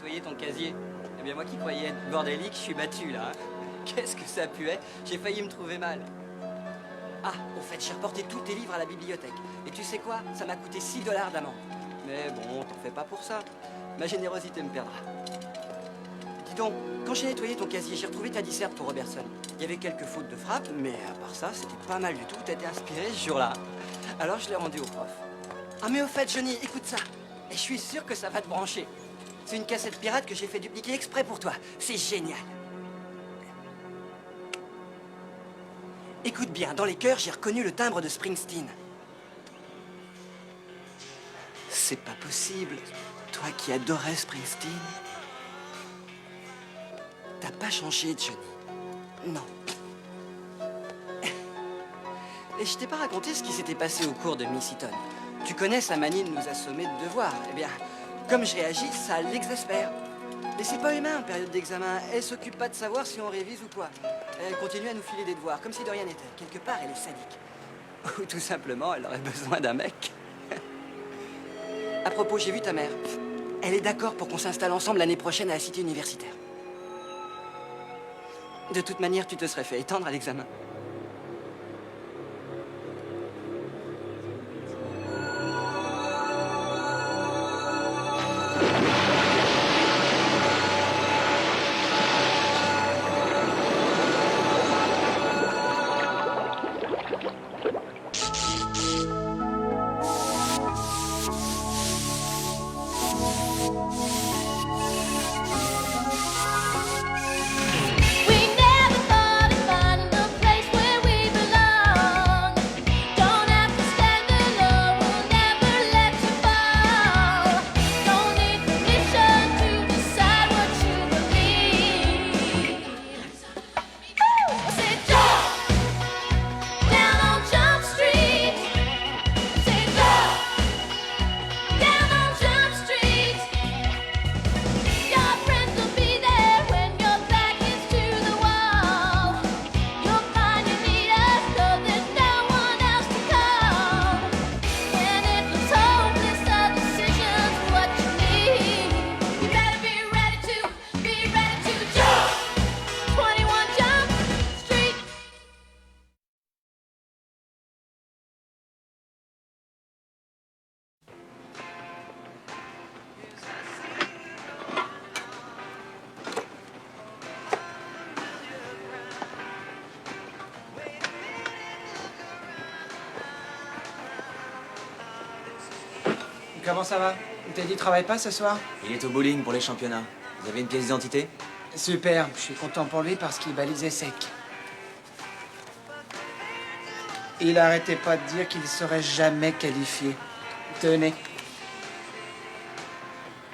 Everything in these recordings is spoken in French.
nettoyer ton casier. Eh bien, moi qui croyais être bordélique, je suis battu, là. Qu'est-ce que ça puait? J'ai failli me trouver mal. Ah, au fait, j'ai reporté tous tes livres à la bibliothèque. Et tu sais quoi? Ça m'a coûté 6 $ d'amende. Mais bon, t'en fais pas pour ça. Ma générosité me perdra. Dis donc, quand j'ai nettoyé ton casier, j'ai retrouvé ta disserte pour Robertson. Il y avait quelques fautes de frappe, mais à part ça, c'était pas mal du tout. T'as été inspiré ce jour-là. Alors je l'ai rendu au prof. Ah mais au fait, Johnny, écoute ça. Et je suis sûr que ça va te brancher. C'est une cassette pirate que j'ai fait dupliquer exprès pour toi. C'est génial. Écoute bien, dans les chœurs, j'ai reconnu le timbre de Springsteen. C'est pas possible. Toi qui adorais Springsteen. T'as pas changé, Johnny. Non. Et je t'ai pas raconté ce qui s'était passé au cours de Miss Eaton. Tu connais sa manie de nous assommer de devoirs. Eh bien, comme je réagis, ça l'exaspère. Mais c'est pas humain en période d'examen. Elle s'occupe pas de savoir si on révise ou quoi. Elle continue à nous filer des devoirs, comme si de rien n'était. Quelque part, elle est sadique. Ou tout simplement, elle aurait besoin d'un mec. À propos, j'ai vu ta mère. Elle est d'accord pour qu'on s'installe ensemble l'année prochaine à la cité universitaire. De toute manière, tu te serais fait étendre à l'examen. Comment ça va? Teddy travaille pas ce soir? Il est au bowling pour les championnats. Vous avez une pièce d'identité? Super, je suis content pour lui parce qu'il balisait sec. Il arrêtait pas de dire qu'il serait jamais qualifié. Tenez.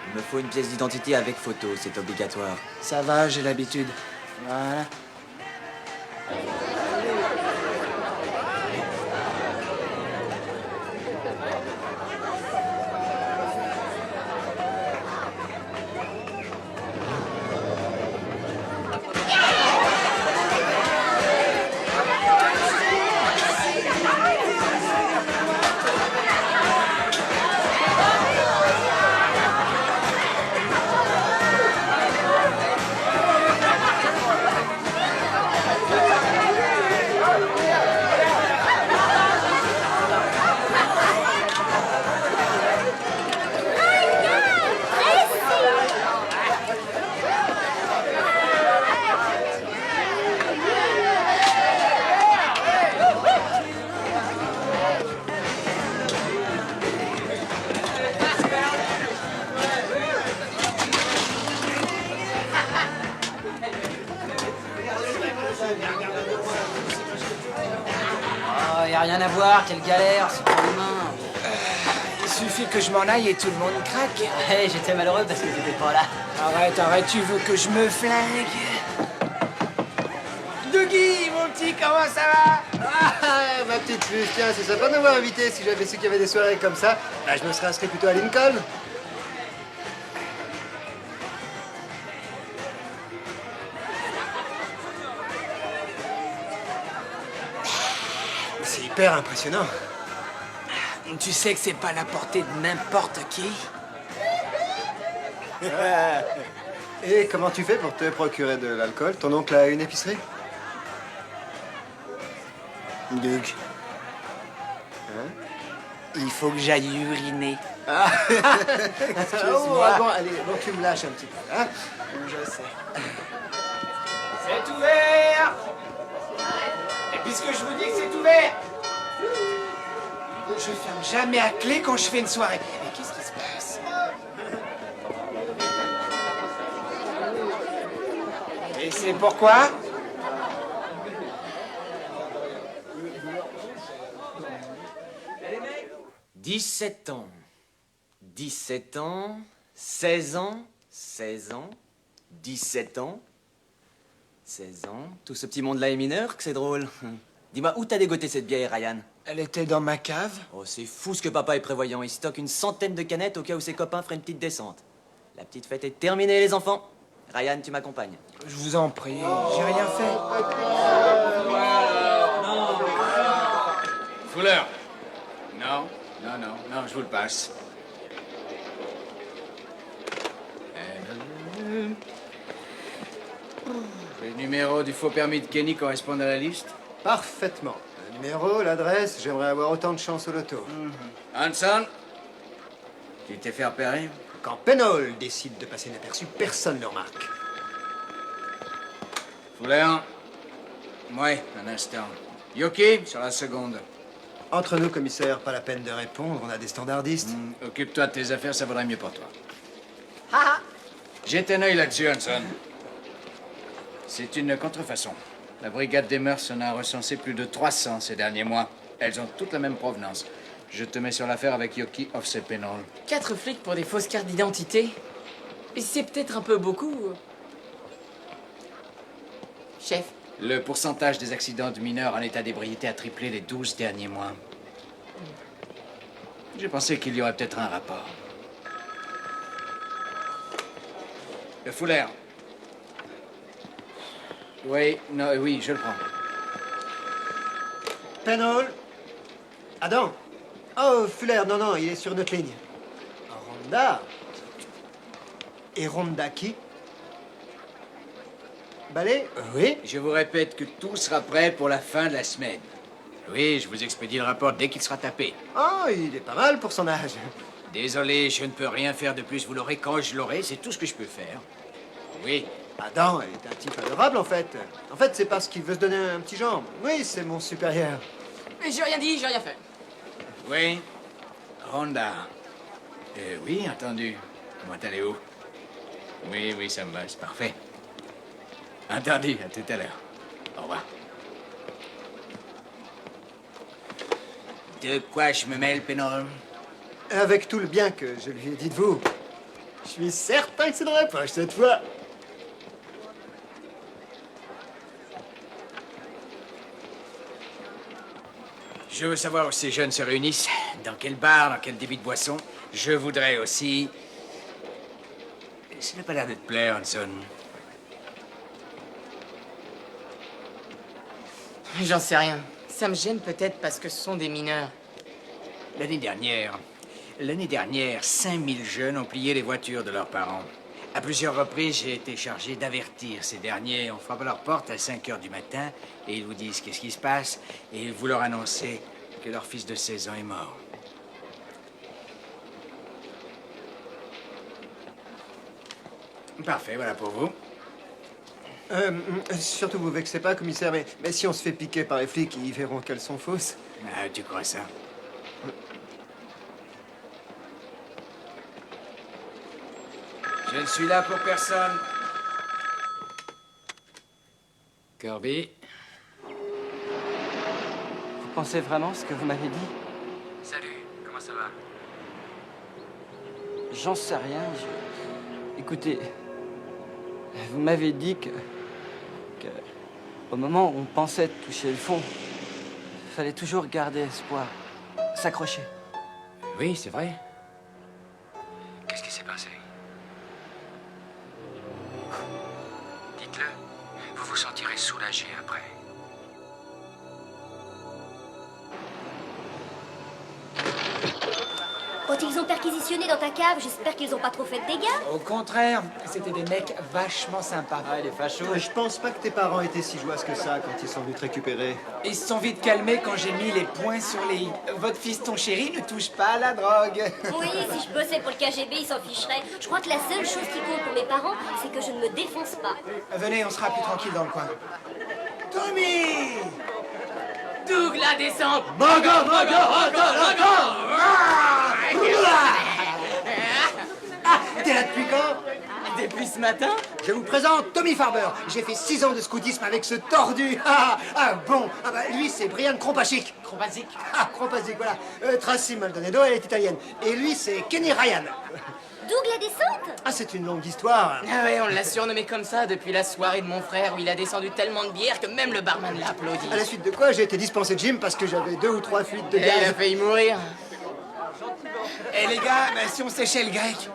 Il me faut une pièce d'identité avec photo, c'est obligatoire. Ça va, j'ai l'habitude. Voilà. Oh, y a rien à voir, quelle galère, c'est pas humain. Il suffit que je m'en aille et tout le monde craque. Hey, j'étais malheureux parce que t'étais pas là. Arrête, arrête, tu veux que je me flingue? Dougie, mon petit, comment ça va? Ah, ma petite puce, tiens, c'est sympa de m'avoir invité. Si j'avais su qu'il y avait des soirées comme ça, bah, je me serais inscrit plutôt à Lincoln. C'est hyper impressionnant. Tu sais que c'est pas à la portée de n'importe qui. Et comment tu fais pour te procurer de l'alcool? Ton oncle a une épicerie? Doug. Il faut que j'aille uriner. Excuse-moi. Bon, allez, bon, tu me lâches un petit peu, hein? Je sais. C'est ouvert! Et puisque je vous dis que c'est ouvert, Je ferme jamais à clé quand je fais une soirée. Mais qu'est-ce qui se passe? Et c'est pourquoi? « 17 ans. 17 ans. 16 ans. 16 ans. 17 ans. 16 ans. Tout ce petit monde-là est mineur, que c'est drôle. Dis-moi, où t'as dégoté cette bière, Ryan? Elle était dans ma cave. Oh, c'est fou ce que papa est prévoyant. Il stocke une centaine de canettes au cas où ses copains feraient une petite descente. La petite fête est terminée, les enfants. Ryan, tu m'accompagnes. Je vous en prie, j'ai rien fait. Fuller. Non, je vous le passe. Les numéros du faux permis de Kenny correspondent à la liste? Parfaitement. Le numéro, l'adresse, j'aimerais avoir autant de chance au loto. Hanson? Tu t'es fait repérer? Quand Penhall décide de passer inaperçu, personne ne le remarque. Fuller? Ouais, un instant. Yoki, sur la seconde. Entre nous, commissaire, pas la peine de répondre, on a des standardistes. Occupe-toi de tes affaires, ça vaudrait mieux pour toi. Jette un œil là-dessus, Hanson. C'est une contrefaçon. La brigade des mœurs en a recensé plus de 300 ces derniers mois. Elles ont toutes la même provenance. Je te mets sur l'affaire avec Yoki Offset Penhall. 4 flics pour des fausses cartes d'identité? C'est peut-être un peu beaucoup. Chef, Le pourcentage des accidents de mineurs en état d'ébriété a triplé les 12 derniers mois. J'ai pensé qu'il y aurait peut-être un rapport. Le Fuller. Oui, non, oui, je le prends. Penhall? Adam? Oh, Fuller, non, il est sur notre ligne. Ronda? Et Ronda qui? Ballet? Oui. Je vous répète que tout sera prêt pour la fin de la semaine. Oui, je vous expédie le rapport dès qu'il sera tapé. Oh, il est pas mal pour son âge. Désolé, je ne peux rien faire de plus. Vous l'aurez quand je l'aurai, c'est tout ce que je peux faire. Oui, Adam est un type adorable, en fait. En fait, c'est parce qu'il veut se donner un petit genre. Oui, c'est mon supérieur. j'ai rien dit, j'ai rien fait. oui. Ronda. Oui, entendu. Comment allez-vous? Oui, ça me va, c'est parfait. Entendu, à tout à l'heure. Au revoir. De quoi je me mêle, Penhall? Avec tout le bien que je lui ai dit de vous. Je suis certain que c'est dans la poche cette fois. Je veux savoir où ces jeunes se réunissent, dans quel bar, dans quel débit de boisson. Je voudrais aussi... Ça n'a pas l'air de te plaire, Hanson. J'en sais rien. Ça me gêne peut-être parce que ce sont des mineurs. L'année dernière, 5000 jeunes ont plié les voitures de leurs parents. À plusieurs reprises, j'ai été chargé d'avertir ces derniers. On frappe à leur porte à 5 heures du matin et ils vous disent qu'est-ce qui se passe et vous leur annoncez que leur fils de 16 ans est mort. Parfait, voilà pour vous. Surtout, vous vexez pas, commissaire, mais si on se fait piquer par les flics, ils verront qu'elles sont fausses. Ah, tu crois ça? Je ne suis là pour personne. Kirby? Vous pensez vraiment ce que vous m'avez dit? Salut, comment ça va? J'en sais rien. Écoutez, vous m'avez dit que au moment où on pensait toucher le fond, il fallait toujours garder espoir, s'accrocher. Oui, c'est vrai. Qu'est-ce qui s'est passé? Dites-le. Vous vous sentirez soulagé après. Quand ils ont perquisitionné dans ta cave, j'espère qu'ils ont pas trop fait de dégâts. Au contraire, c'était des mecs vachement sympas. Ah, il est facho. Je pense pas que tes parents étaient si joyeux que ça quand ils sont venus te récupérer. Ils se sont vite calmés quand j'ai mis les points sur les i. Votre fiston chéri ne touche pas à la drogue. Oui, si je bossais pour le KGB, ils s'en ficheraient. Je crois que la seule chose qui compte pour mes parents, c'est que je ne me défonce pas. Venez, on sera plus tranquille dans le coin. Tommy! Doug, la descente. T'es là depuis quand? Depuis ce matin? Je vous présente Tommy Farber. J'ai fait 6 ans de scoutisme avec ce tordu. Bon. Ah bah, lui, c'est Brian Krompachik. Krompachik. Krompachik, voilà. Tracy Maldonado, elle est italienne. Et lui, c'est Kenny Ryan. Doug, la descente? Ah, c'est une longue histoire. Ah ouais, on l'a surnommé comme ça depuis la soirée de mon frère où il a descendu tellement de bière que même le barman l'a applaudi. À la suite de quoi, j'ai été dispensé de gym parce que j'avais 2 ou 3 fuites de Et il a gaz. failli mourir. Eh les gars, si on séchait le grec.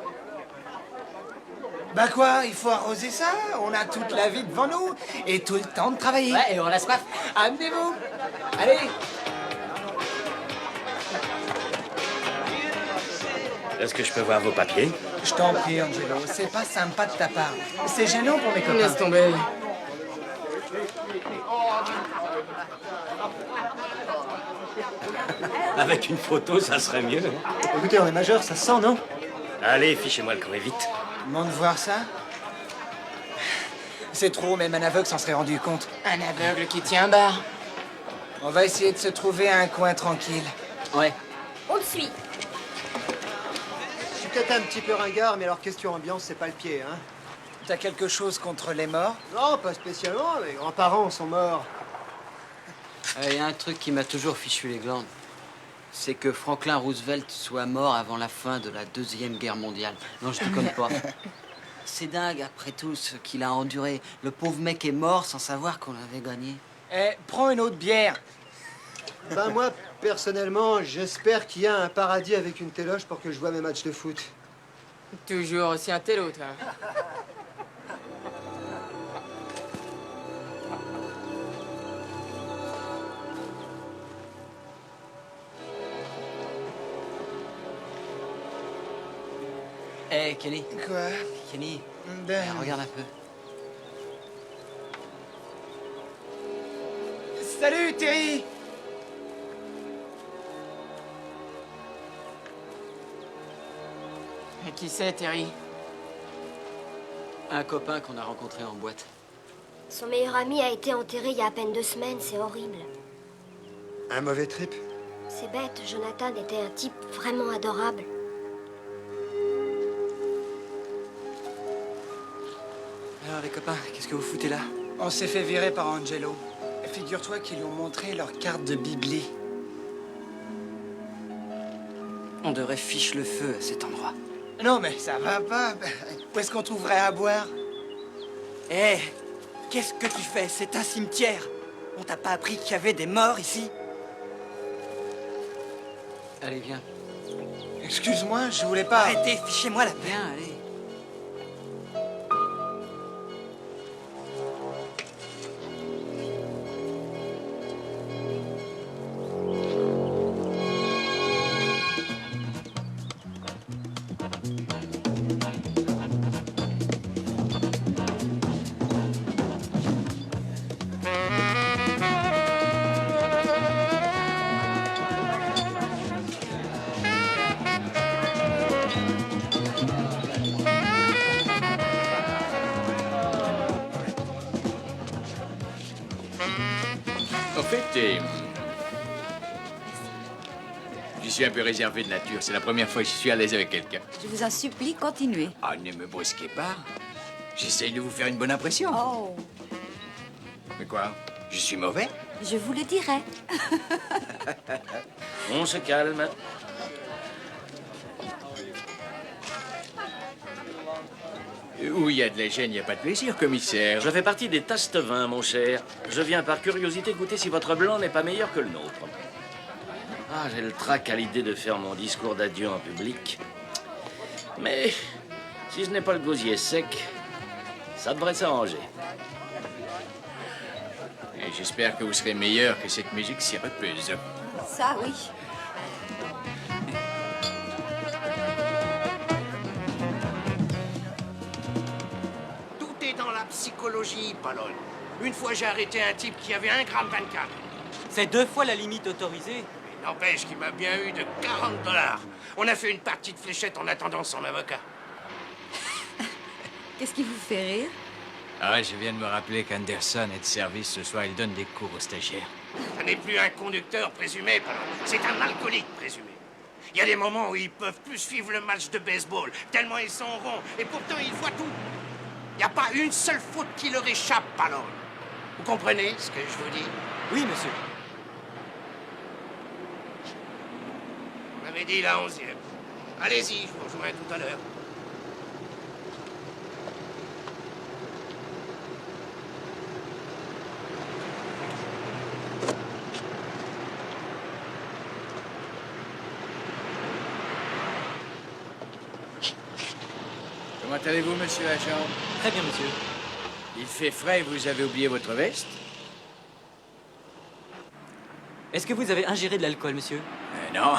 Bah quoi, il faut arroser ça. On a toute la vie devant nous et tout le temps de travailler. Ouais, et on a soif. Amenez-vous. Allez. Est-ce que je peux voir vos papiers? Je t'en prie, Angelo, c'est pas sympa de ta part. C'est gênant pour mes copains. Laisse tomber. Avec une photo, ça serait mieux. Écoutez, on est majeur, ça sent, non? Allez, fichez-moi le camp et vite. Bon de voir ça. C'est trop, même un aveugle s'en serait rendu compte. Un aveugle qui tient un bar. On va essayer de se trouver un coin tranquille. Ouais. On le suit. Je suis peut-être un petit peu ringard, mais alors question ambiance, c'est pas le pied, hein? T'as quelque chose contre les morts? Non, pas spécialement, mes grands-parents sont morts. Il y a un truc qui m'a toujours fichu les glandes. C'est que Franklin Roosevelt soit mort avant la fin de la Deuxième Guerre mondiale. Non, je déconne pas. C'est dingue, après tout, ce qu'il a enduré. Le pauvre mec est mort sans savoir qu'on avait gagné. Eh, prends une autre bière. Ben moi, personnellement, j'espère qu'il y a un paradis avec une téloche pour que je vois mes matchs de foot. Toujours aussi un tel autre. Hein. Eh, Kenny. Quoi? Kenny, Ben, regarde un peu. Salut, Terry. Et qui c'est, Terry? Un copain qu'on a rencontré en boîte. Son meilleur ami a été enterré il y a à peine 2 semaines, c'est horrible. Un mauvais trip? C'est bête, Jonathan était un type vraiment adorable. Alors les copains, qu'est-ce que vous foutez là? On s'est fait virer par Angelo. Figure-toi qu'ils lui ont montré leur carte de Bibli. On devrait fiche le feu à cet endroit. Non, mais ça va pas. Où est-ce qu'on trouverait à boire? Eh, qu'est-ce que tu fais? C'est un cimetière. On t'a pas appris qu'il y avait des morts ici? Allez, viens. Excuse-moi, je voulais pas... Arrêtez, fichez-moi la paix. Viens, allez. En fait, je suis un peu réservé de nature. C'est la première fois que je suis à l'aise avec quelqu'un. Je vous en supplie, continuez. Ah, ne me brusquez pas. J'essaye de vous faire une bonne impression. Oh, Mais quoi? Je suis mauvais? je vous le dirai. On se calme. Où il y a de la gêne, il n'y a pas de plaisir, commissaire. Je fais partie des taste-vins, mon cher. Je viens par curiosité goûter si votre blanc n'est pas meilleur que le nôtre. Ah, j'ai le trac à l'idée de faire mon discours d'adieu en public. Mais si ce n'est pas le gosier sec, ça devrait s'arranger. Et j'espère que vous serez meilleur que cette musique sirupeuse. Ça, oui. psychologie, Palone. Une fois, j'ai arrêté un type qui avait 1,24 g. C'est 2 fois la limite autorisée. Mais n'empêche qu'il m'a bien eu de 40 $. On a fait une partie de fléchette en attendant son avocat. Qu'est-ce qui vous fait rire? Ah ouais, je viens de me rappeler qu'Anderson est de service ce soir. Il donne des cours aux stagiaires. Ce n'est plus un conducteur présumé, Palone. C'est un alcoolique présumé. Il y a des moments où ils peuvent plus suivre le match de baseball, tellement ils sont ronds, et pourtant ils voient tout. Il n'y a pas une seule faute qui leur échappe, Palone. Vous comprenez ce que je vous dis? Oui, monsieur. Vous m'avez dit la 11e. Allez-y, je vous rejoins tout à l'heure. Comment allez-vous, monsieur l'agent? Très bien, monsieur. Il fait frais, vous avez oublié votre veste? Est-ce que vous avez ingéré de l'alcool, monsieur? Non,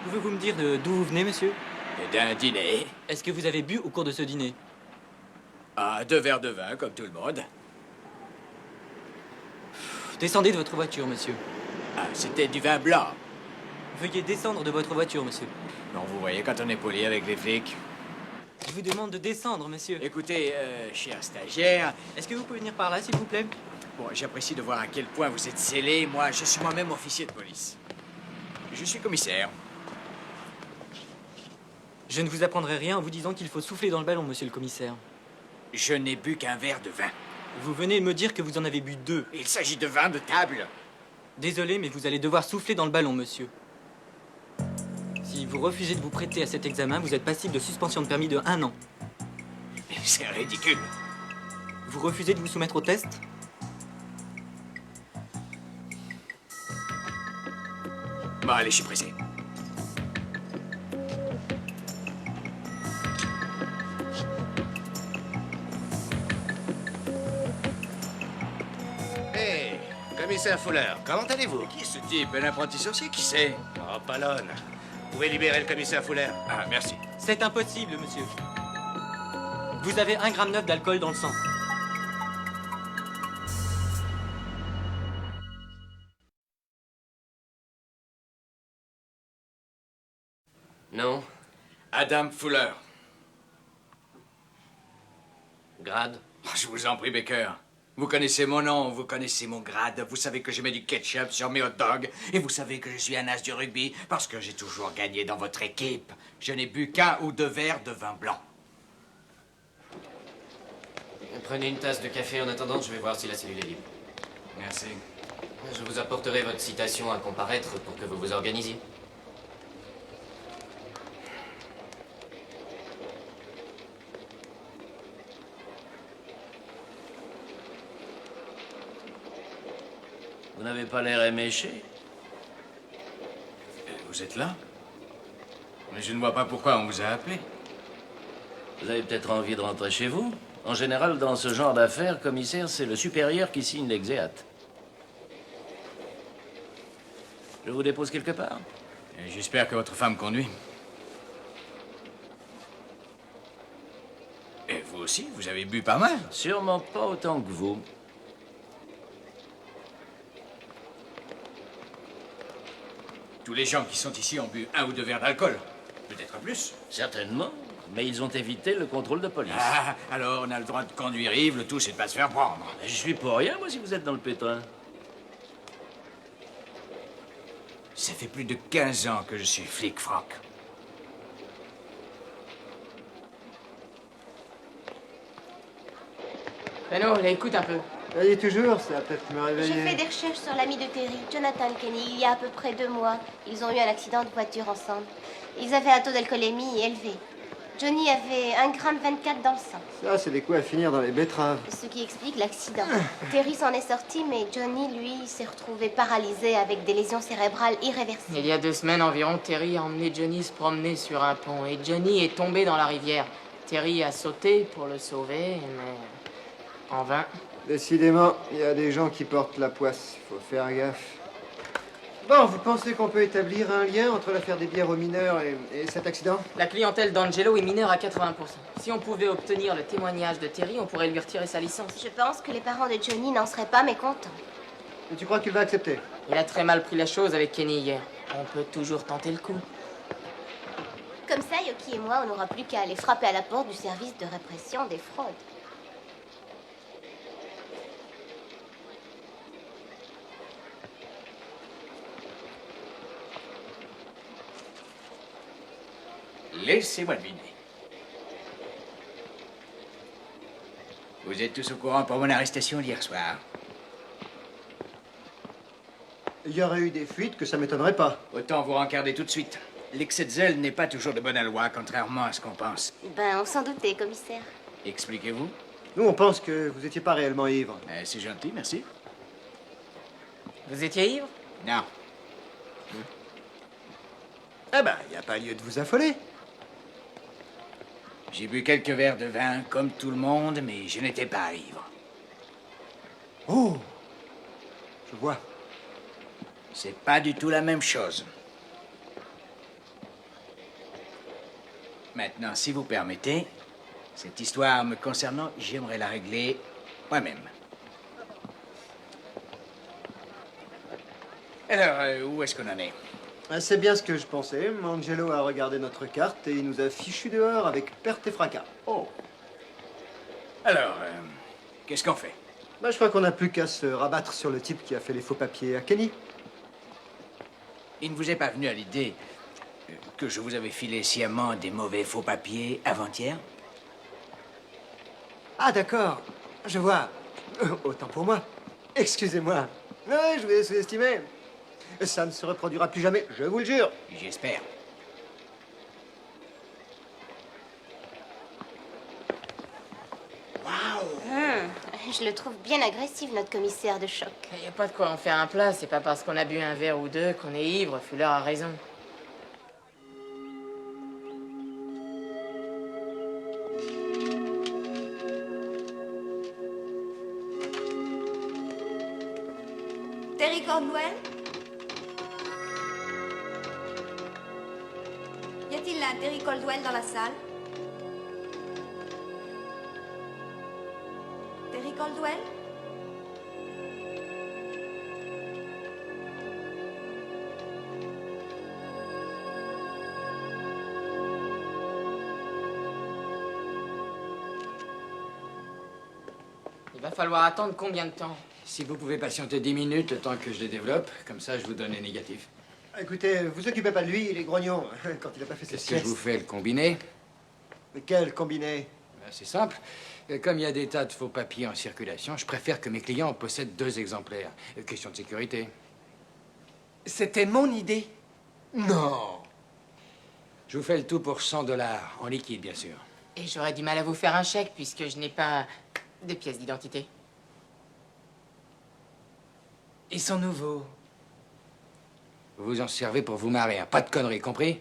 Pouvez-vous me dire d'où vous venez, monsieur? d'un dîner. Est-ce que vous avez bu au cours de ce dîner? Ah, 2 verres de vin, comme tout le monde. Descendez de votre voiture, monsieur. Ah, c'était du vin blanc. Veuillez descendre de votre voiture, monsieur. Non, vous voyez, quand on est poli avec les flics. Je vous demande de descendre, monsieur. Écoutez, cher stagiaire, Est-ce que vous pouvez venir par là, s'il vous plaît? bon, j'apprécie de voir à quel point vous êtes scellé. Moi, je suis moi-même officier de police. Je suis commissaire. Je ne vous apprendrai rien en vous disant qu'il faut souffler dans le ballon, monsieur le commissaire. Je n'ai bu qu'un verre de vin. Vous venez me dire que vous en avez bu 2. Il s'agit de vin de table. Désolé, mais vous allez devoir souffler dans le ballon, monsieur. Si vous refusez de vous prêter à cet examen, vous êtes passible de suspension de permis de 1 an. Mais c'est ridicule. Vous refusez de vous soumettre au test? Bon, allez, je suis pressé. Hé, commissaire Fuller, comment allez-vous? Qui est ce type? Un apprenti sorcier? Qui c'est? Oh, Palone. Vous pouvez libérer le commissaire Fuller? Ah, merci. C'est impossible, monsieur. Vous avez 1,9 g d'alcool dans le sang. Non. Adam Fuller. Grade? Oh, je vous en prie, Baker. Vous connaissez mon nom, vous connaissez mon grade, vous savez que je mets du ketchup sur mes hot dogs, et vous savez que je suis un as du rugby parce que j'ai toujours gagné dans votre équipe. Je n'ai bu qu'1 ou 2 verres de vin blanc. Prenez une tasse de café en attendant, je vais voir si la cellule est libre. Merci. Je vous apporterai votre citation à comparaître pour que vous vous organisiez. Vous n'avez pas l'air éméché? Vous êtes là? Mais je ne vois pas pourquoi on vous a appelé. Vous avez peut-être envie de rentrer chez vous? En général, dans ce genre d'affaires, commissaire, c'est le supérieur qui signe l'exéat. Je vous dépose quelque part? J'espère que votre femme conduit. Et vous aussi, vous avez bu pas mal. Sûrement pas autant que vous. Tous les gens qui sont ici ont bu 1 ou 2 verres d'alcool. Peut-être plus. Certainement. Mais ils ont évité le contrôle de police. Ah, alors on a le droit de conduire ivre, le tout c'est de pas se faire prendre. Mais je suis pour rien, moi, si vous êtes dans le pétrin. Ça fait plus de 15 ans que je suis flic, Franck. Beno, là, écoute un peu. Allez, toujours, ça va peut-être me réveiller. J'ai fait des recherches sur l'ami de Terry, Jonathan Kenny, il y a à peu près 2 mois. Ils ont eu un accident de voiture ensemble. Ils avaient un taux d'alcoolémie élevé. Johnny avait 1,24 g dans le sang. Ça, c'est des coups à finir dans les betteraves. Ce qui explique l'accident. Terry s'en est sorti, mais Johnny, lui, s'est retrouvé paralysé avec des lésions cérébrales irréversibles. Il y a 2 semaines environ, Terry a emmené Johnny se promener sur un pont et Johnny est tombé dans la rivière. Terry a sauté pour le sauver, mais en vain. Décidément, il y a des gens qui portent la poisse. Il faut faire gaffe. Bon, vous pensez qu'on peut établir un lien entre l'affaire des bières aux mineurs et cet accident? La clientèle d'Angelo est mineure à 80%. Si on pouvait obtenir le témoignage de Terry, on pourrait lui retirer sa licence. Je pense que les parents de Johnny n'en seraient pas mécontents. Et tu crois qu'il va accepter? Il a très mal pris la chose avec Kenny hier. On peut toujours tenter le coup. Comme ça, Yoki et moi, on n'aura plus qu'à aller frapper à la porte du service de répression des fraudes. Laissez-moi deviner. Vous êtes tous au courant pour mon arrestation d'hier soir. Il y aurait eu des fuites que ça m'étonnerait pas. Autant vous rencarder tout de suite. L'excès de zèle n'est pas toujours de bonne aloi, contrairement à ce qu'on pense. Ben, on s'en doutait, commissaire. Expliquez-vous. Nous, on pense que vous étiez pas réellement ivre. C'est gentil, merci. Vous étiez ivre? Non. Eh ben, il n'y a pas lieu de vous affoler. J'ai bu quelques verres de vin, comme tout le monde, mais je n'étais pas ivre. Oh, je vois. C'est pas du tout la même chose. Maintenant, si vous permettez, cette histoire me concernant, j'aimerais la régler moi-même. Alors, où est-ce qu'on en est? C'est bien ce que je pensais. Angelo a regardé notre carte et il nous a fichus dehors avec perte et fracas. Oh. Alors, qu'est-ce qu'on fait? Je crois qu'on n'a plus qu'à se rabattre sur le type qui a fait les faux papiers à Kenny. Il ne vous est pas venu à l'idée que je vous avais filé sciemment des mauvais faux papiers avant-hier? Ah, d'accord. Je vois. Autant pour moi. Excusez-moi. Ouais, je vous ai sous-estimé. Ça ne se reproduira plus jamais, je vous le jure. J'espère. Je le trouve bien agressif, notre commissaire de choc. Il n'y a pas de quoi en faire un plat. C'est pas parce qu'on a bu un verre ou deux qu'on est ivre. Fuller a raison. Terry Cornwell? Y a-t-il un Terry Caldwell dans la salle? Terry Caldwell? Il va falloir attendre combien de temps? Si vous pouvez patienter 10 minutes, le temps que je les développe, comme ça je vous donne les négatifs. Écoutez, vous occupez pas de lui, il est grognon quand il a pas fait ses Qu'est-ce que je siestes. vous fais, le combiné? Mais quel combiné? C'est simple. Comme il y a des tas de faux papiers en circulation, je préfère que mes clients possèdent 2 exemplaires. Question de sécurité. C'était mon idée. Non. Je vous fais le tout pour $100, en liquide, bien sûr. Et j'aurais du mal à vous faire un chèque puisque je n'ai pas de pièce d'identité. Ils sont nouveaux. Vous vous en servez pour vous marrer, hein. Pas de conneries, compris?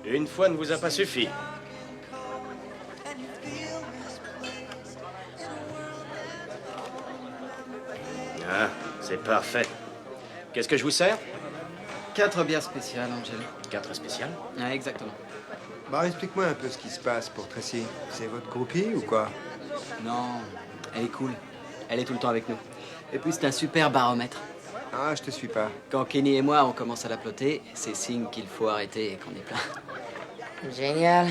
Une fois ne vous a pas suffi. Ah, c'est parfait. Qu'est-ce que je vous sers? 4 bières spéciales, Angelo. 4 spéciales? Ah, exactement. Explique-moi un peu ce qui se passe pour Tracy. C'est votre groupie ou quoi? Non, elle est cool. Elle est tout le temps avec nous. Et puis c'est un super baromètre. Ah, je te suis pas. Quand Kenny et moi on commence à la plotter, c'est signe qu'il faut arrêter et qu'on est plein. Génial.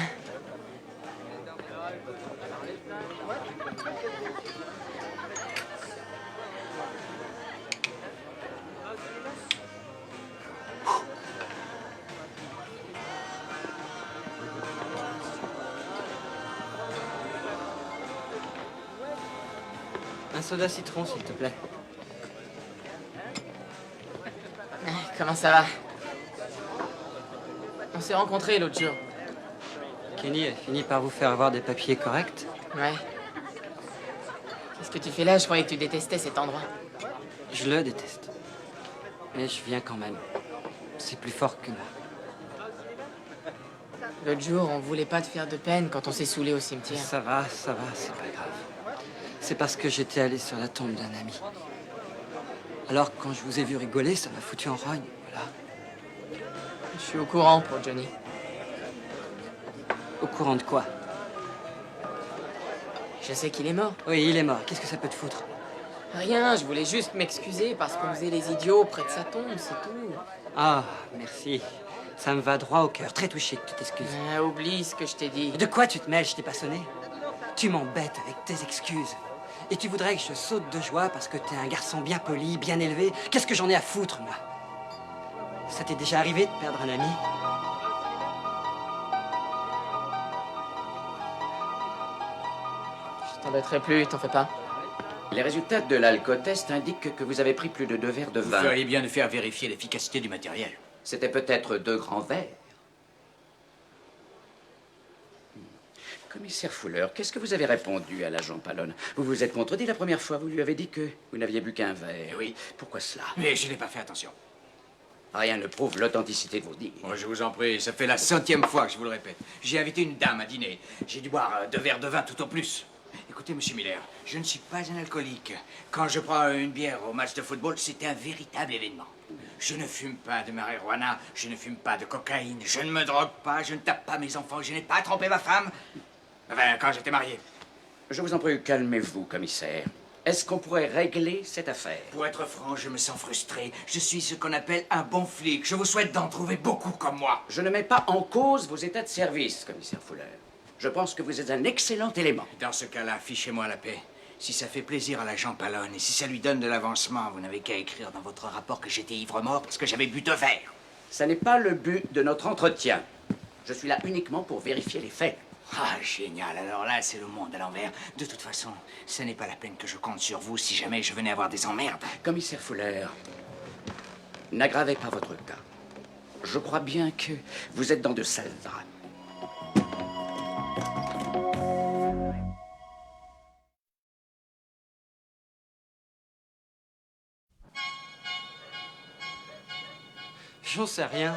Un soda citron, s'il te plaît. Comment ça va? On s'est rencontrés l'autre jour. Kenny a fini par vous faire avoir des papiers corrects? Ouais. Qu'est-ce que tu fais là? Je croyais que tu détestais cet endroit. Je le déteste. Mais je viens quand même. C'est plus fort que moi. L'autre jour, on voulait pas te faire de peine quand on s'est saoulé au cimetière. Ça va, c'est pas grave. C'est parce que j'étais allé sur la tombe d'un ami. Alors, quand je vous ai vu rigoler, ça m'a foutu en rogne, voilà. Je suis au courant pour Johnny. Au courant de quoi? Je sais qu'il est mort. Oui, il est mort. Qu'est-ce que ça peut te foutre? Rien, je voulais juste m'excuser parce qu'on faisait les idiots près de sa tombe, c'est tout. Ah, merci. Ça me va droit au cœur. Très touché que tu t'excuses. Oublie ce que je t'ai dit. De quoi tu te mêles? Je t'ai pas sonné. Tu m'embêtes avec tes excuses. Et tu voudrais que je saute de joie parce que t'es un garçon bien poli, bien élevé. Qu'est-ce que j'en ai à foutre, moi? Ça t'est déjà arrivé de perdre un ami? Je t'embêterai plus, t'en fais pas. Les résultats de l'alcotest indiquent que vous avez pris plus de 2 verres de vin. Vous feriez bien de faire vérifier l'efficacité du matériel. C'était peut-être 2 grands verres. Commissaire Fuller, qu'est-ce que vous avez répondu à l'agent Pallone? Vous vous êtes contredit la première fois. Vous lui avez dit que vous n'aviez bu qu'un verre. Oui. Pourquoi cela? Mais je n'ai pas fait attention. Rien ne prouve l'authenticité de vos dires. Oh, je vous en prie, ça fait la 100e fois que je vous le répète. J'ai invité une dame à dîner. J'ai dû boire 2 verres de vin tout au plus. Écoutez, monsieur Miller, je ne suis pas un alcoolique. Quand je prends une bière au match de football, c'est un véritable événement. Je ne fume pas de marijuana, je ne fume pas de cocaïne, je ne me drogue pas, je ne tape pas mes enfants, je n'ai pas trompé ma femme. Enfin, quand j'étais marié. Je vous en prie, calmez-vous, commissaire. Est-ce qu'on pourrait régler cette affaire? Pour être franc, je me sens frustré. Je suis ce qu'on appelle un bon flic. Je vous souhaite d'en trouver beaucoup comme moi. Je ne mets pas en cause vos états de service, commissaire Fuller. Je pense que vous êtes un excellent élément. Dans ce cas-là, fichez-moi la paix. Si ça fait plaisir à l'agent Pallone et si ça lui donne de l'avancement, vous n'avez qu'à écrire dans votre rapport que j'étais ivre-mort parce que j'avais bu 2 verres. Ça n'est pas le but de notre entretien. Je suis là uniquement pour vérifier les faits. Ah, génial. Alors là, c'est le monde à l'envers. De toute façon, ce n'est pas la peine que je compte sur vous si jamais je venais avoir des emmerdes. Commissaire Fuller, n'aggravez pas votre cas. Je crois bien que vous êtes dans de sales draps. J'en sais rien.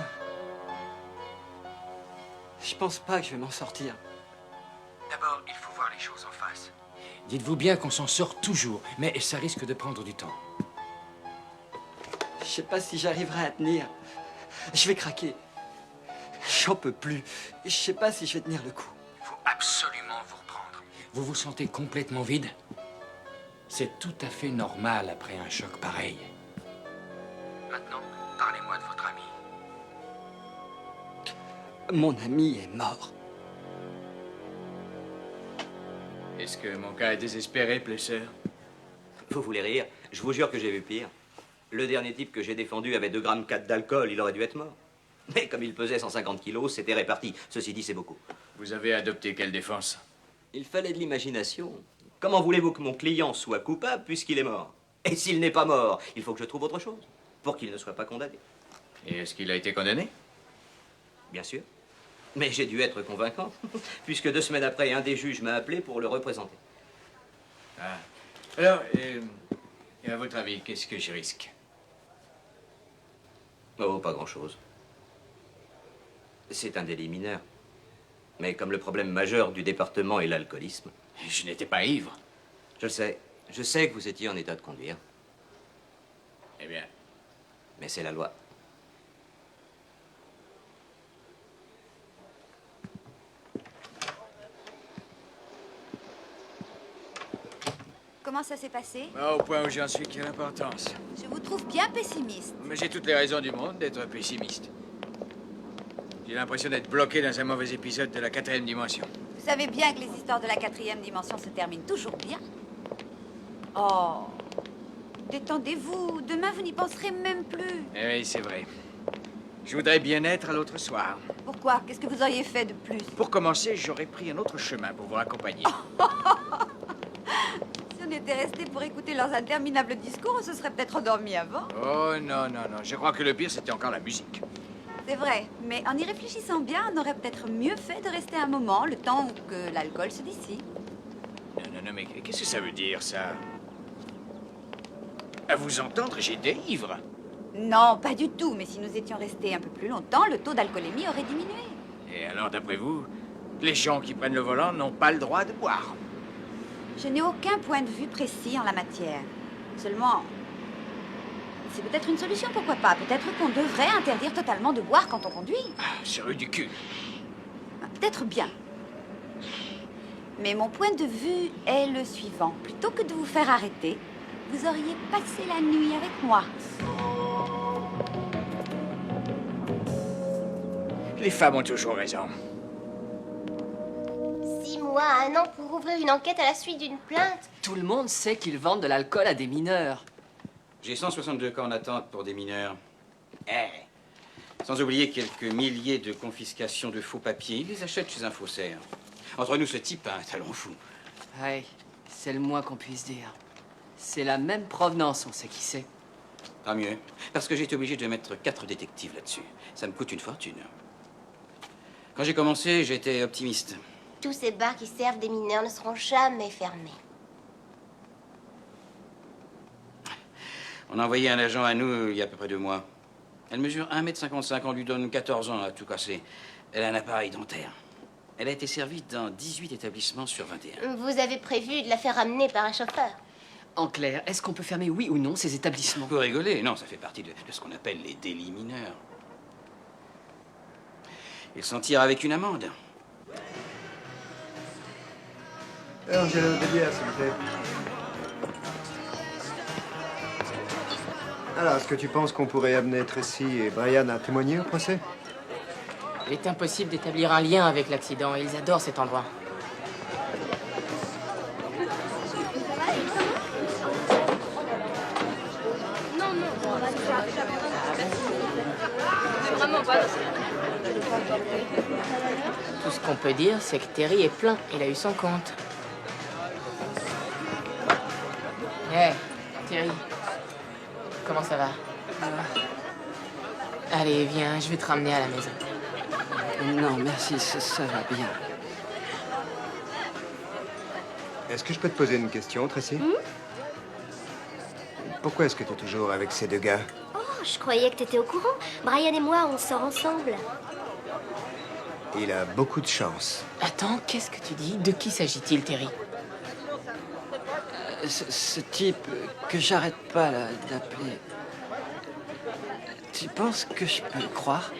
Je pense pas que je vais m'en sortir. D'abord, il faut voir les choses en face. Dites-vous bien qu'on s'en sort toujours, mais ça risque de prendre du temps. Je sais pas si j'arriverai à tenir. Je vais craquer. J'en peux plus. Je sais pas si je vais tenir le coup. Il faut absolument vous reprendre. Vous vous sentez complètement vide? C'est tout à fait normal après un choc pareil. Maintenant, parlez-moi de votre ami. Mon ami est mort. Est-ce que mon cas est désespéré, Plesser? Vous voulez rire? Je vous jure que j'ai vu pire. Le dernier type que j'ai défendu avait 2,4 grammes d'alcool, il aurait dû être mort. Mais comme il pesait 150 kilos, c'était réparti. Ceci dit, c'est beaucoup. Vous avez adopté quelle défense? Il fallait de l'imagination. Comment voulez-vous que mon client soit coupable puisqu'il est mort? Et s'il n'est pas mort, il faut que je trouve autre chose pour qu'il ne soit pas condamné. Et est-ce qu'il a été condamné? Bien sûr. Mais j'ai dû être convaincant, puisque 2 semaines après, un des juges m'a appelé pour le représenter. Ah. Alors, et à votre avis, qu'est-ce que je risque? Oh, pas grand-chose. C'est un délit mineur. Mais comme le problème majeur du département est l'alcoolisme... Je n'étais pas ivre. Je le sais. Je sais que vous étiez en état de conduire. Eh bien. Mais c'est la loi. Comment ça s'est passé? Au point où j'en suis, quelle importance. Je vous trouve bien pessimiste. Mais j'ai toutes les raisons du monde d'être pessimiste. J'ai l'impression d'être bloqué dans un mauvais épisode de la 4e dimension. Vous savez bien que les histoires de la 4e dimension se terminent toujours bien. Oh, détendez-vous. Demain, vous n'y penserez même plus. Eh oui, c'est vrai. Je voudrais bien être à l'autre soir. Pourquoi? Qu'est-ce que vous auriez fait de plus? Pour commencer, j'aurais pris un autre chemin pour vous accompagner. Si on était resté pour écouter leurs interminables discours, on se serait peut-être endormi avant. Oh non, non, non. Je crois que le pire, c'était encore la musique. C'est vrai, mais en y réfléchissant bien, on aurait peut-être mieux fait de rester un moment, le temps que l'alcool se dissipe. Non, non, non, mais qu'est-ce que ça veut dire, ça? À vous entendre, j'étais ivre. Non, pas du tout, mais si nous étions restés un peu plus longtemps, le taux d'alcoolémie aurait diminué. Et alors, d'après vous, les gens qui prennent le volant n'ont pas le droit de boire? Je n'ai aucun point de vue précis en la matière. Seulement, C'est peut-être une solution, pourquoi pas. Peut-être qu'on devrait interdire totalement de boire quand on conduit. C'est ridicule. Peut-être bien. Mais mon point de vue est le suivant. Plutôt que de vous faire arrêter, vous auriez passé la nuit avec moi. Les femmes ont toujours raison. 6 mois, 1 an pour ouvrir une enquête à la suite d'une plainte. Tout le monde sait qu'ils vendent de l'alcool à des mineurs. J'ai 162 cas en attente pour des mineurs. Sans oublier quelques milliers de confiscations de faux papiers. Ils les achètent chez un faussaire. Entre nous, ce type a un talent fou. Ouais, c'est le moins qu'on puisse dire. C'est la même provenance, on sait qui c'est. Tant mieux. Parce que j'ai été obligé de mettre 4 détectives là-dessus. Ça me coûte une fortune. Quand j'ai commencé, j'étais optimiste. Tous ces bars qui servent des mineurs ne seront jamais fermés. On a envoyé un agent à nous il y a à peu près 2 mois. Elle mesure 1,55 m, on lui donne 14 ans à tout casser. Elle a un appareil dentaire. Elle a été servie dans 18 établissements sur 21. Vous avez prévu de la faire ramener par un chauffeur. En clair, est-ce qu'on peut fermer oui ou non ces établissements? Pour rigoler, non, ça fait partie de ce qu'on appelle les délits mineurs. Il s'en tire avec une amende. Alors, j'ai de bière, s'il vous plaît. Alors, est-ce que tu penses qu'on pourrait amener Tracy et Brian à témoigner au procès? Il est impossible d'établir un lien avec l'accident. Ils adorent cet endroit. Tout ce qu'on peut dire, c'est que Terry est plein. Il a eu son compte. Hé, Terry. Comment ça va? Allez, viens, je vais te ramener à la maison. Non, merci, ça va bien. Est-ce que je peux te poser une question, Tracy? Pourquoi est-ce que tu es toujours avec ces 2 gars? Oh, je croyais que t'étais au courant. Brian et moi, on sort ensemble. Il a beaucoup de chance. Attends, qu'est-ce que tu dis? De qui s'agit-il, Terry? Ce type que j'arrête pas là d'appeler. Tu penses que je peux le croire?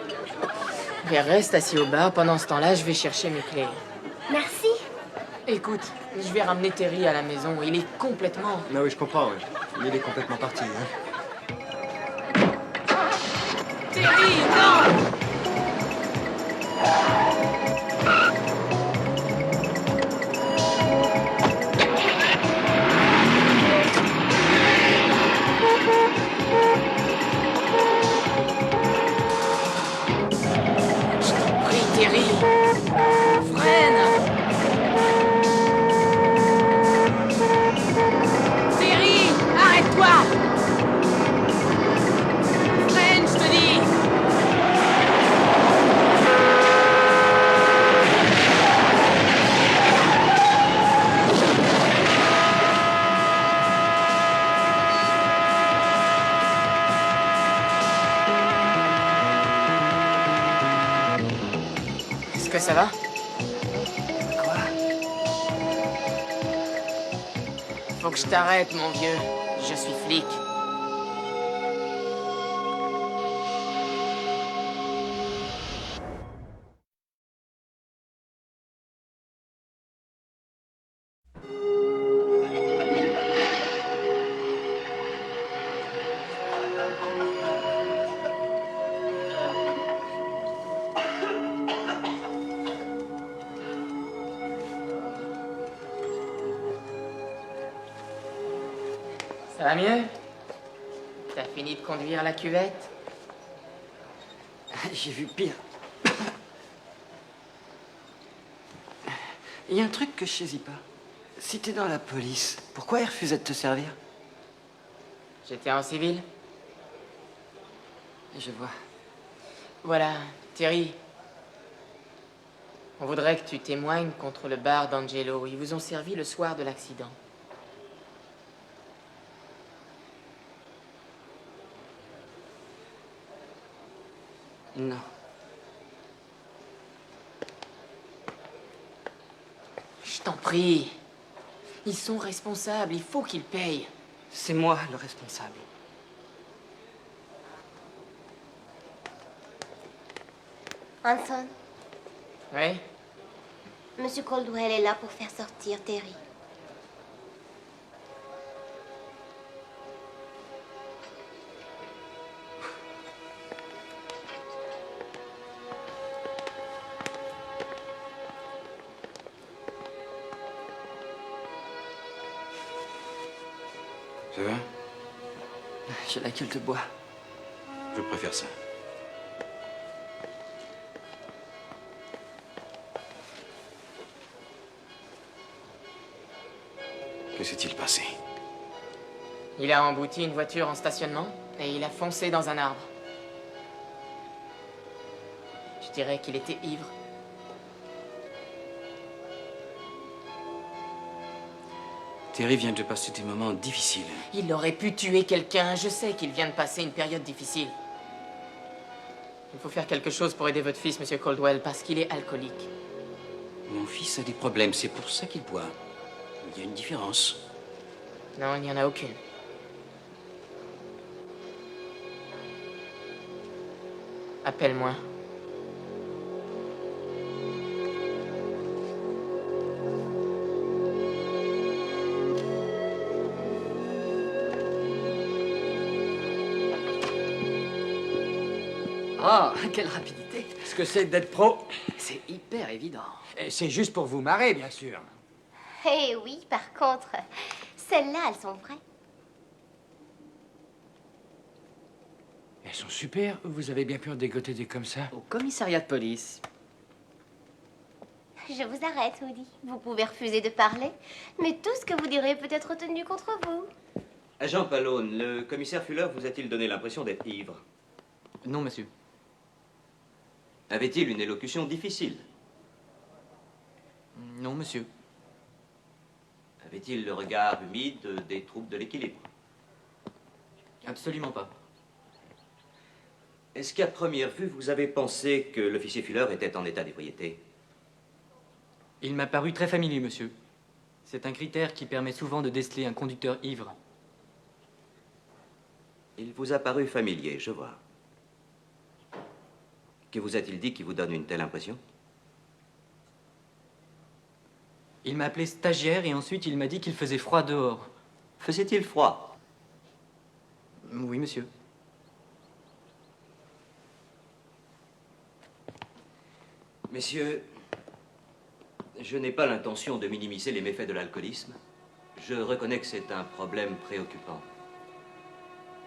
Mais reste assis au bar. Pendant ce temps-là, je vais chercher mes clés. Merci. Écoute, je vais ramener Terry à la maison. Il est complètement... Ah oui, je comprends, oui. Il est complètement parti, hein. Terry, non! Je t'en prie, Terry. Freine! Terry, arrête-toi! Freine, je te dis! Est-ce que ça va? Quoi? Faut que je t'arrête, mon vieux. Je suis flic. Ça va mieux? T'as fini de conduire la cuvette? J'ai vu pire. Il y a un truc que je saisis pas. Si t'es dans la police, pourquoi ils refusaient de te servir? J'étais en civil. Je vois. Voilà, Terry. On voudrait que tu témoignes contre le bar d'Angelo. Ils vous ont servi le soir de l'accident. Non. Je t'en prie. Ils sont responsables, il faut qu'ils payent. C'est moi le responsable. Hanson, Oui? Monsieur Caldwell est là pour faire sortir Terry. Ça va? J'ai la gueule de bois. Je préfère ça. Que s'est-il passé? Il a embouti une voiture en stationnement et il a foncé dans un arbre. Je dirais qu'il était ivre. Terry vient de passer des moments difficiles. Il aurait pu tuer quelqu'un. Je sais qu'il vient de passer une période difficile. Il faut faire quelque chose pour aider votre fils, Monsieur Caldwell, parce qu'il est alcoolique. Mon fils a des problèmes, c'est pour ça qu'il boit. Il y a une différence. Non, il n'y en a aucune. Appelle-moi. Oh, quelle rapidité! Ce que c'est que d'être pro, C'est hyper évident. c'est juste pour vous marrer, bien sûr. Eh oui, par contre, celles-là, elles sont vraies. Elles sont super. Vous avez bien pu en dégoter des comme ça? Au commissariat de police. Je vous arrête, Woody. Vous pouvez refuser de parler, mais tout ce que vous direz peut être retenu contre vous. Agent Pallone, le commissaire Fuller vous a-t-il donné l'impression d'être ivre? Non, monsieur. Avait-il une élocution difficile? Non, monsieur. Avait-il le regard humide des troupes de l'équilibre? Absolument pas. Est-ce qu'à première vue, vous avez pensé que l'officier Fuller était en état d'ébriété? Il m'a paru très familier, monsieur. C'est un critère qui permet souvent de déceler un conducteur ivre. Il vous a paru familier, je vois. Que vous a-t-il dit qui vous donne une telle impression? Il m'a appelé stagiaire et ensuite il m'a dit qu'il faisait froid dehors. Faisait-il froid? Oui, monsieur. Messieurs, je n'ai pas l'intention de minimiser les méfaits de l'alcoolisme. Je reconnais que c'est un problème préoccupant.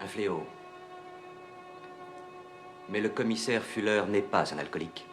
Un fléau. Mais le commissaire Fuller n'est pas un alcoolique.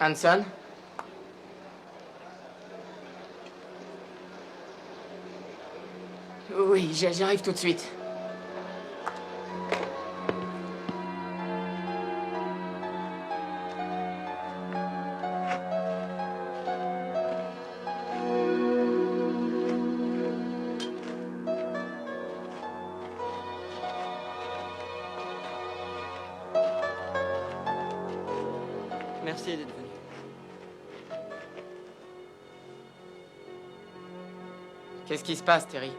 Hanson? Oui, j'arrive tout de suite. Merci d'être venu. Qu'est-ce qui se passe, Terry?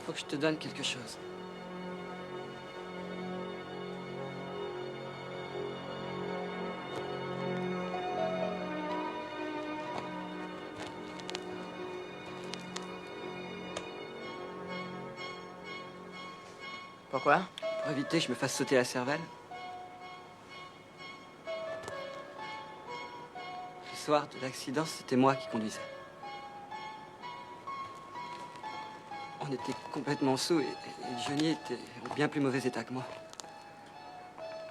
Faut que je te donne quelque chose. Pourquoi? Pour éviter que je me fasse sauter la cervelle. Le soir de l'accident, c'était moi qui conduisais. On était complètement sous et Johnny était en bien plus mauvais état que moi.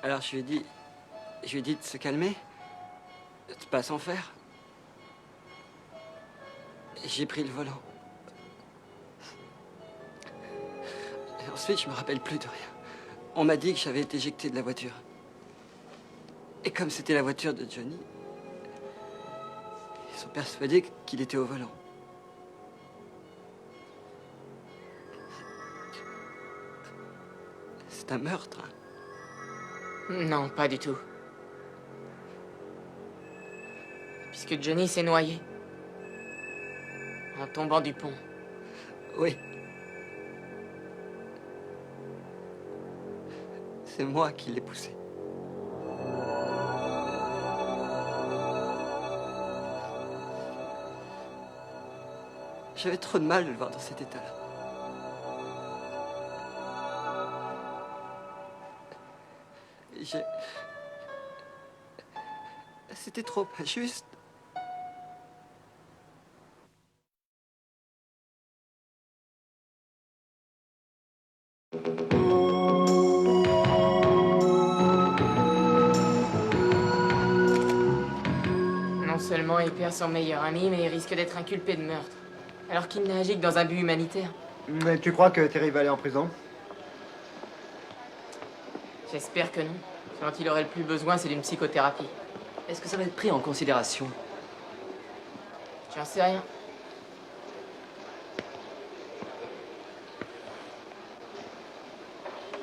Alors je lui ai dit de se calmer, de pas s'en faire. Et j'ai pris le volant. Ensuite, je me rappelle plus de rien. On m'a dit que j'avais été éjecté de la voiture. Et comme c'était la voiture de Johnny, ils sont persuadés qu'il était au volant. C'est un meurtre. Non, pas du tout. Puisque Johnny s'est noyé. En tombant du pont. Oui. C'est moi qui l'ai poussé. J'avais trop de mal de le voir dans cet état-là. C'était trop injuste. Non seulement il perd son meilleur ami, mais il risque d'être inculpé de meurtre. Alors qu'il n'a agi que dans un but humanitaire. Mais tu crois que Terry va aller en prison? J'espère que non. Ce dont il aurait le plus besoin, c'est d'une psychothérapie. Est-ce que ça va être pris en considération? J'en sais rien.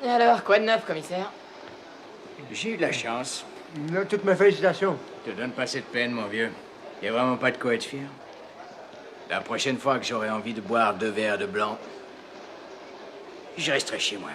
Et alors, quoi de neuf, commissaire? J'ai eu de la chance. Toutes mes félicitations. Te donne pas cette peine, mon vieux. Y a vraiment pas de quoi être fier. La prochaine fois que j'aurai envie de boire 2 verres de blanc, je resterai chez moi.